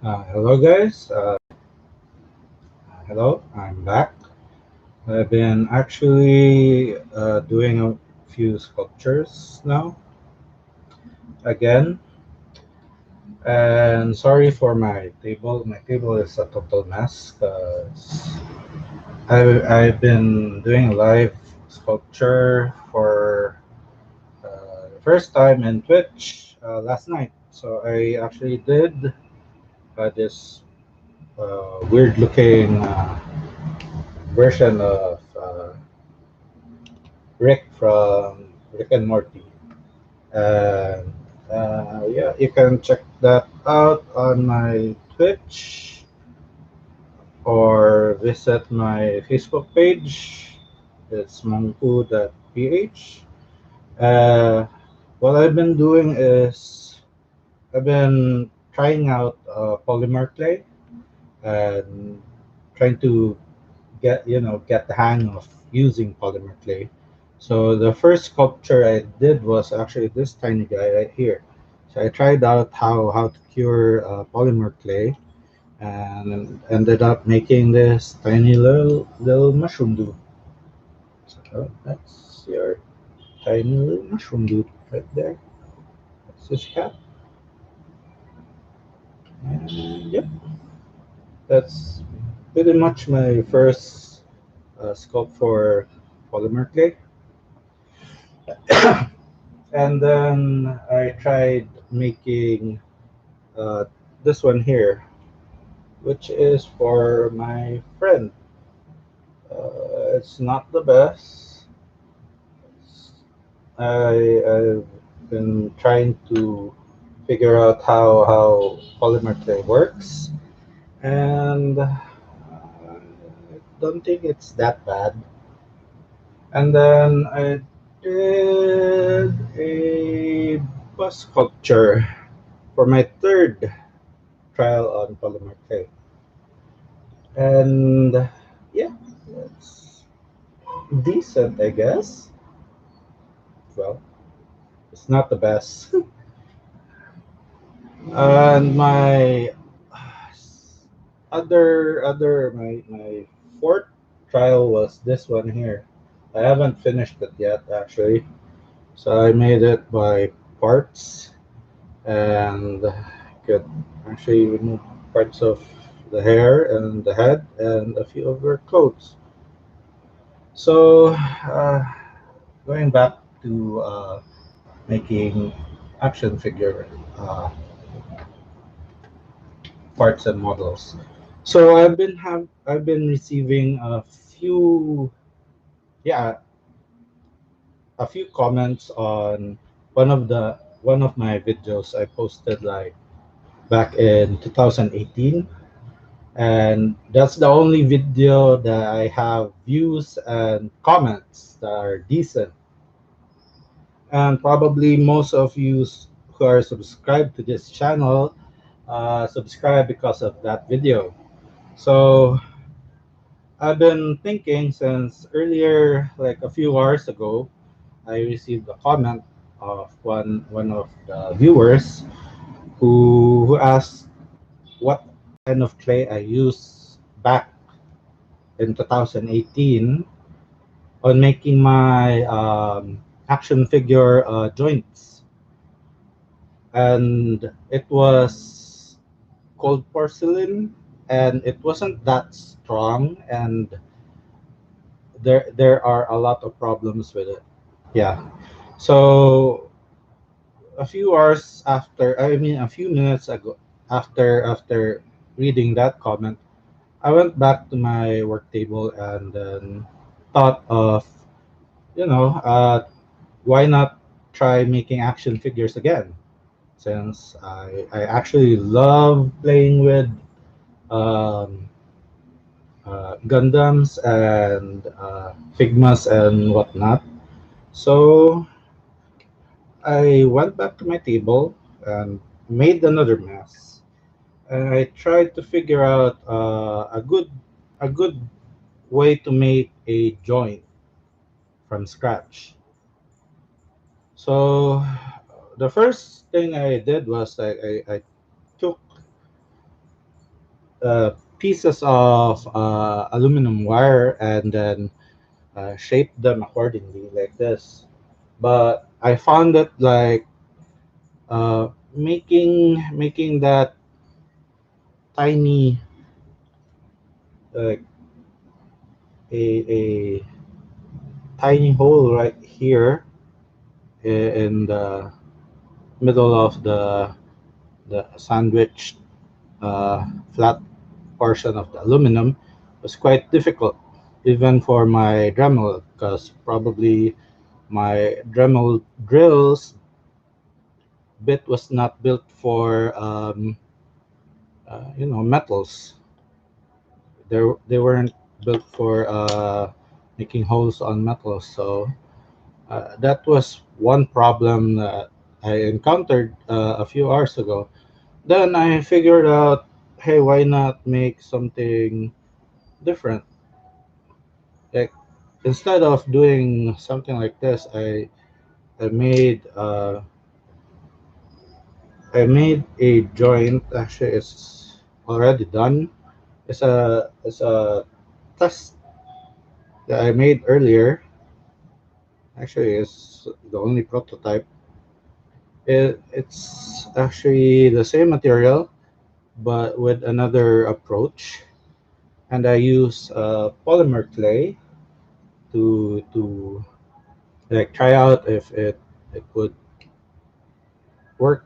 Hello, guys. Hello, I'm back. I've been actually doing a few sculptures now, again. And sorry for my table. My table is a total mess because I've been doing live sculpture for the first time in Twitch last night. So I actually did this weird looking version of Rick from Rick and Morty. And yeah, you can check that out on my Twitch or visit my Facebook page. It's mongfu.ph. Uh, what I've been doing is I've been trying out polymer clay and trying to get the hang of using polymer clay. So the first sculpture I did was actually this tiny guy right here. So I tried out how to cure polymer clay and ended up making this tiny little mushroom dude. So that's your tiny little mushroom dude right there. That's his cap. And yep, that's pretty much my first sculpt for polymer clay. And then I tried making uh, this one here, which is for my friend. It's not the best. I've been trying to figure out how polymer clay works, and I don't think it's that bad. And then I did a bus sculpture for my third trial on polymer clay. And yeah, it's decent, I guess. Well, it's not the best. And my my fourth trial was this one here. I haven't finished it yet, actually. So I made it by parts and could actually remove parts of the hair and the head and a few of her clothes. So, going back to making action figure parts and models. So I've been receiving yeah a few comments on one of my videos I posted like back in 2018, and that's the only video that I have views and comments that are decent. And probably most of who are subscribed to this channel subscribe because of that video. So I've been thinking since earlier, like a few hours ago, I received a comment of one of the viewers who asked what kind of clay I used back in 2018 on making my action figure joints, and it was cold porcelain, and it wasn't that strong, and there are a lot of problems with it. Yeah. So a few minutes ago, after reading that comment, I went back to my work table and then thought of, you know, why not try making action figures again? Since I actually love playing with um, Gundams and Figmas and whatnot. So I went back to my table and made another mess. And I tried to figure out a good way to make a joint from scratch. So the first thing I did was I took pieces of aluminum wire and then shape them accordingly like this. But I found that like making that tiny like a tiny hole right here in the middle of the sandwich uh, flat portion of the aluminum was quite difficult, even for my Dremel, because probably my Dremel drills bit was not built for metals. They weren't built for making holes on metals. So that was one problem that I encountered a few hours ago. Then I figured out, hey, why not make something different? Like instead of doing something like this, I made I made a joint. Actually, it's already done. It's a test that I made earlier. Actually, it's the only prototype. It's actually the same material, but with another approach. And I use polymer clay to like try out if it would work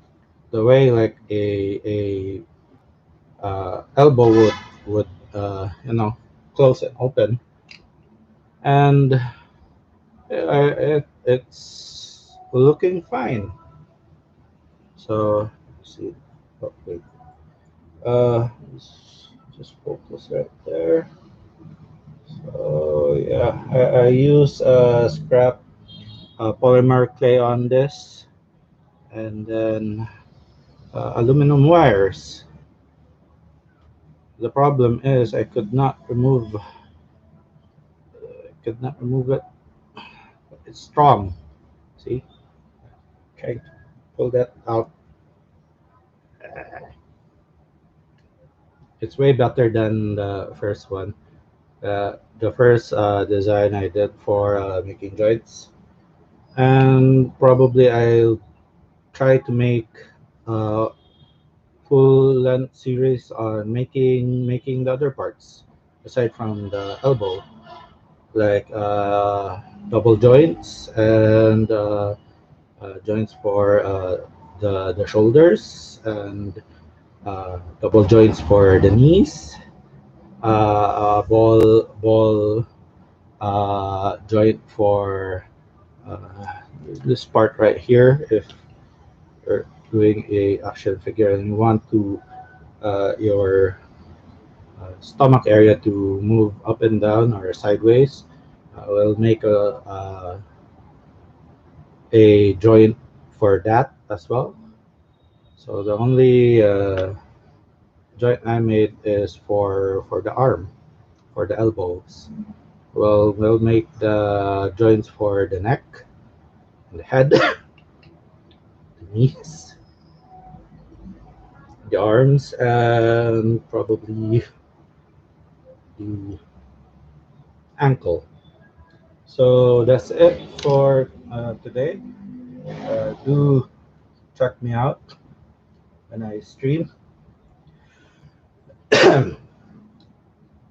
the way like a elbow would close and open. And it's looking fine. So let's see. Oh, wait. Just focus right there. So yeah, I use scrap polymer clay on this, and then aluminum wires. The problem is I could not remove it. It's strong. See, trying to pull that out. It's way better than the first one. The first design I did for making joints, and probably I'll try to make a full length series on making the other parts aside from the elbow, like double joints and joints for the shoulders and double joints for the knees, ball joint for this part right here. If you're doing a action figure and you want to your stomach area to move up and down or sideways, we'll make a joint for that as well. So the only joint I made is for the arm, for the elbows. Well, we'll make the joints for the neck, the head, the knees, the arms, and probably the ankle. So that's it for today. Do check me out when I stream. Yeah,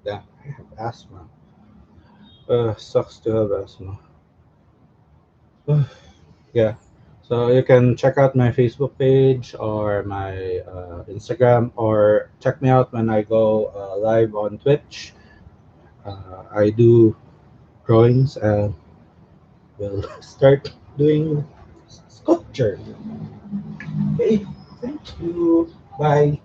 I have asthma. Sucks to have asthma. Yeah. So you can check out my Facebook page or my Instagram, or check me out when I go live on Twitch. I do drawings and will start doing sculpture. Okay, thank you. Bye.